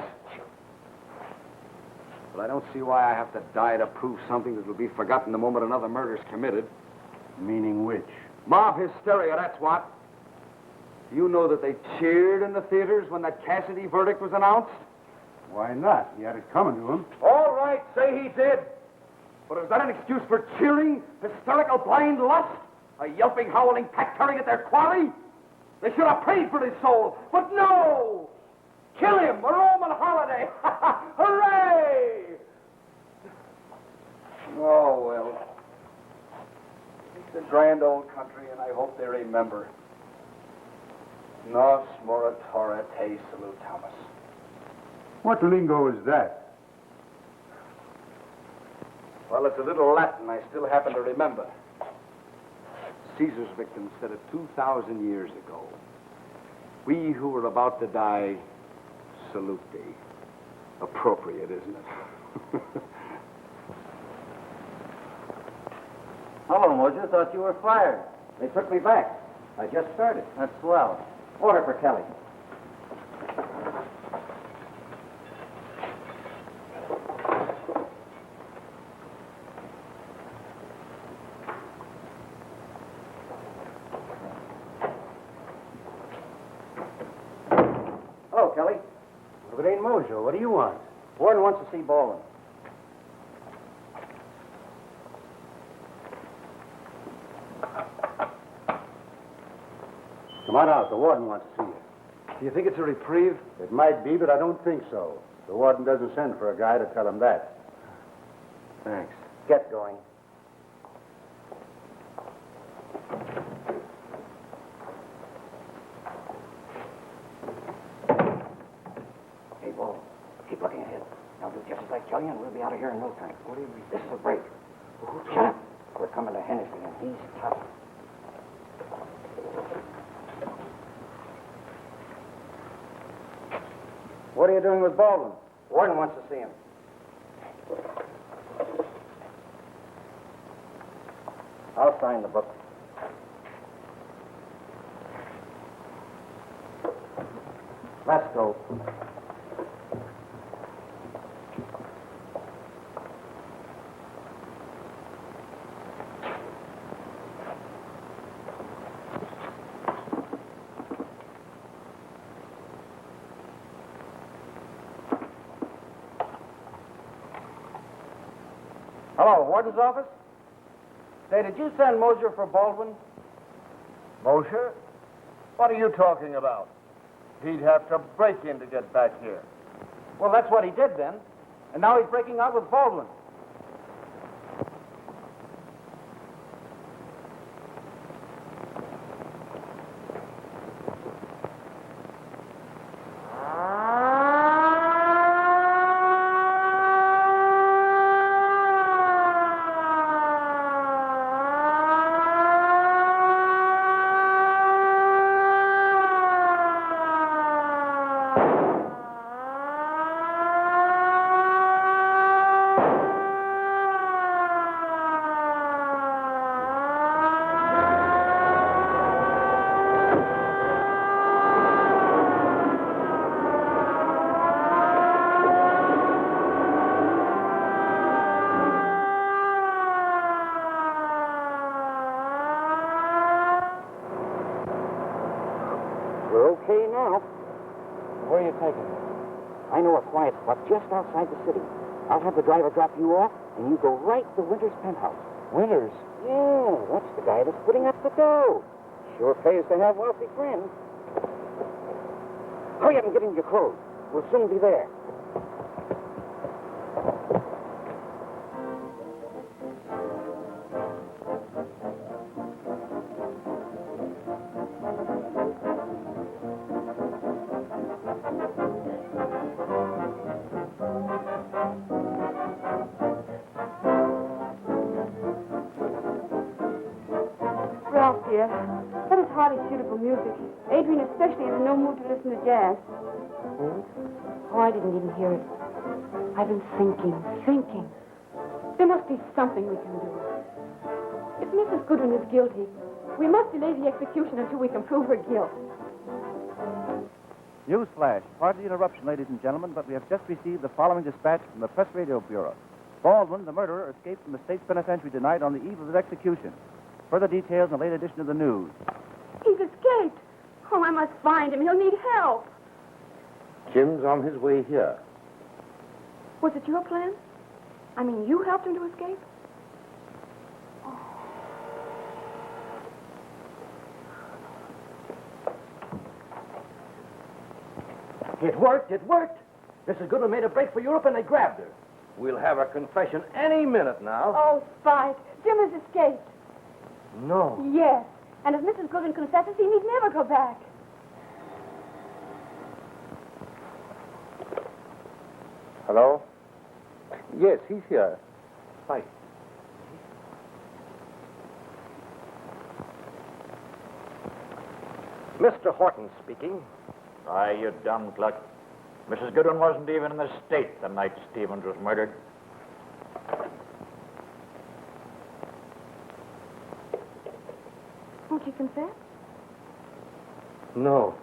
But I don't see why I have to die to prove something that will be forgotten the moment another murder's committed. Meaning which? Mob hysteria, that's what. Do you know that they cheered in the theaters when that Cassidy verdict was announced? Why not? He had it coming to him. All right, say he did. But is that an excuse for cheering? Hysterical blind lust? A yelping, howling pack tearing at their quarry? They should have prayed for his soul, but no! Kill him, a Roman holiday! Hooray! Oh, well. It's a grand old country, and I hope they remember. Nos moratora te salutamus. What lingo is that? Well, it's a little Latin I still happen to remember. Caesar's victims said it 2,000 years ago. We who were about to die, salute thee. Appropriate, isn't it? Hello, Mojo. Thought you were fired. They took me back. I just started. That's swell. Order for Kelly. Hello, Kelly. If it ain't Mojo, what do you want? Warden wants to see Baldwin. Come on out. The warden wants to see you. Do you think it's a reprieve? It might be, but I don't think so. The warden doesn't send for a guy to tell him that. Thanks. Get going. Hey, Baldwin, keep looking ahead. Now do just as I tell you, and we'll be out of here in no time. What do you mean? This is a break. Shut up. We're coming to Hennessy, and he's tough. What are you doing with Baldwin? Warden wants to see him. I'll sign the book. Let's go. Hello, Warden's office? Say, did you send Mosier for Baldwin? Mosher? What are you talking about? He'd have to break in to get back here. Well, that's what he did then. And now he's breaking out with Baldwin. We're okay now. Where are you taking me? I know a quiet spot just outside the city. I'll have the driver drop you off, and you go right to Winter's penthouse. Winters? Yeah, that's the guy that's putting up the dough. Sure pays to have wealthy friends. Hurry up and get into your clothes. We'll soon be there. Ralph, dear, that is hardly suitable music. Adrian especially is in no mood to listen to jazz. Oh, I didn't even hear it. I've been thinking. There must be something we can do. If Mrs. Goodwin is guilty, we must delay the execution until we can prove her guilt. Newsflash. Pardon the interruption, ladies and gentlemen, but we have just received the following dispatch from the Press Radio Bureau. Baldwin, the murderer, escaped from the State's Penitentiary tonight on the eve of his execution. Further details in a late edition of the news. He's escaped. Oh, I must find him. He'll need help. Jim's on his way here. Was it your plan? I mean, you helped him to escape? It worked. Mrs. Goodwin made a break for Europe, and they grabbed her. We'll have a confession any minute now. Oh, Spike, Jim has escaped. No. Yes. And if Mrs. Goodwin confesses, he need never go back. Hello? Yes, he's here. Hi. Mr. Horton speaking. Aye, you dumb cluck. Mrs. Goodwin wasn't even in the state the night Stevens was murdered. Won't you confess? No.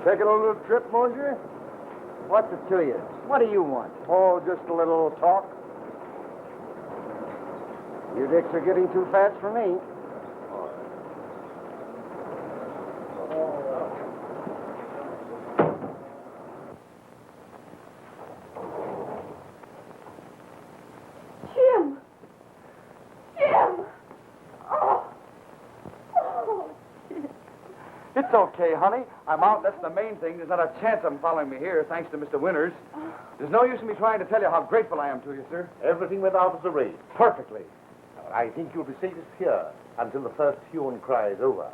Taking a little trip, Monsieur? What's it to you? What do you want? Oh, just a little talk. You dicks are getting too fast for me. Jim! Jim! Oh! Oh! It's okay, honey. I'm out. That's the main thing. There's not a chance of them following me here, thanks to Mr. Winters. There's no use in me trying to tell you how grateful I am to you, sir. Everything went out as arranged. Perfectly. I think you'll be safest here until the first hue and cry is over.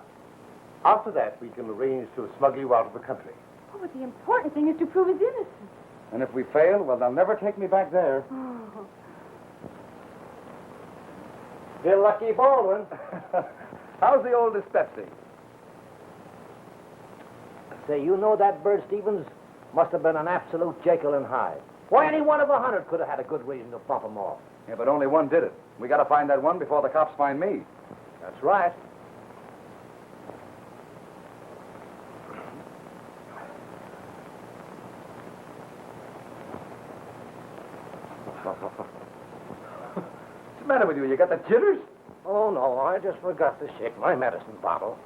After that, we can arrange to smuggle you out of the country. Oh, but the important thing is to prove his innocence. And if we fail, well, they'll never take me back there. Oh. You're lucky, Baldwin. How's the old dyspepsy? Say, you know that bird Stevens must have been an absolute Jekyll and Hyde. Why, any one of 100 could have had a good reason to bump him off. Yeah, but only one did it. We got to find that one before the cops find me. That's right. What's the matter with you? You got the jitters? Oh, no, I just forgot to shake my medicine bottle.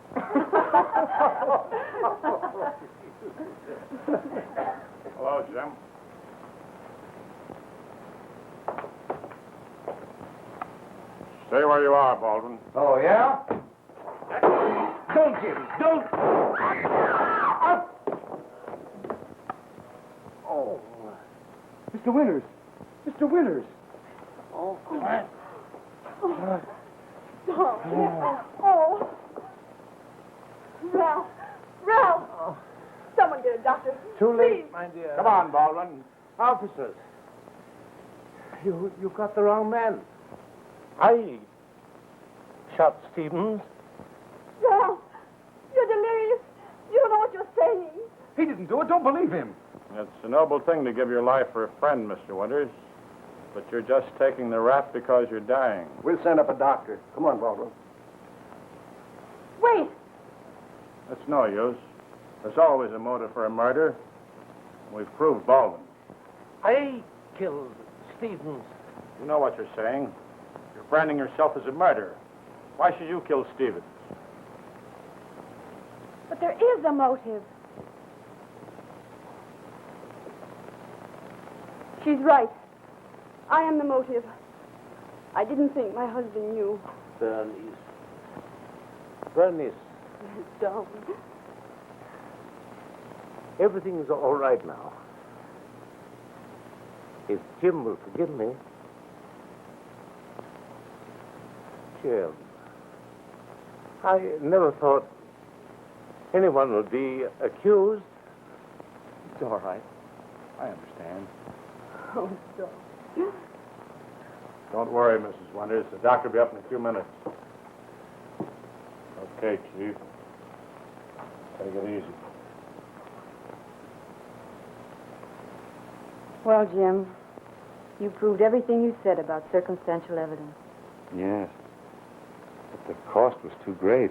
Hello, Jim. Stay where you are, Baldwin. Oh, yeah? Don't, Jimmy, don't! Oh. Mr. Winters. Mr. Winters. Oh. Oh. Oh. Ralph. Ralph. Oh. Someone get a doctor. Too late, Please. my dear. Come on, Baldwin. Officers. You got the wrong man. I shot Stevens. Ralph, you're delirious. You don't know what you're saying. He didn't do it. Don't believe him. It's a noble thing to give your life for a friend, Mr. Winters. But you're just taking the rap because you're dying. We'll send up a doctor. Come on, Baldwin. Wait. It's no use. There's always a motive for a murder. We've proved Baldwin. I killed Stevens. You know what you're saying. You're branding yourself as a murderer. Why should you kill Stevens? But there is a motive. She's right. I am the motive. I didn't think my husband knew. Bernice. Bernice, Don't. everything's all right now. If Jim will forgive me. Jim, I never thought anyone would be accused. It's all right. I understand. Oh, don't. Don't worry, Mrs. Winters. The doctor will be up in a few minutes. Okay, Chief. Take it easy. Well, Jim, you proved everything you said about circumstantial evidence. Yes. But the cost was too great.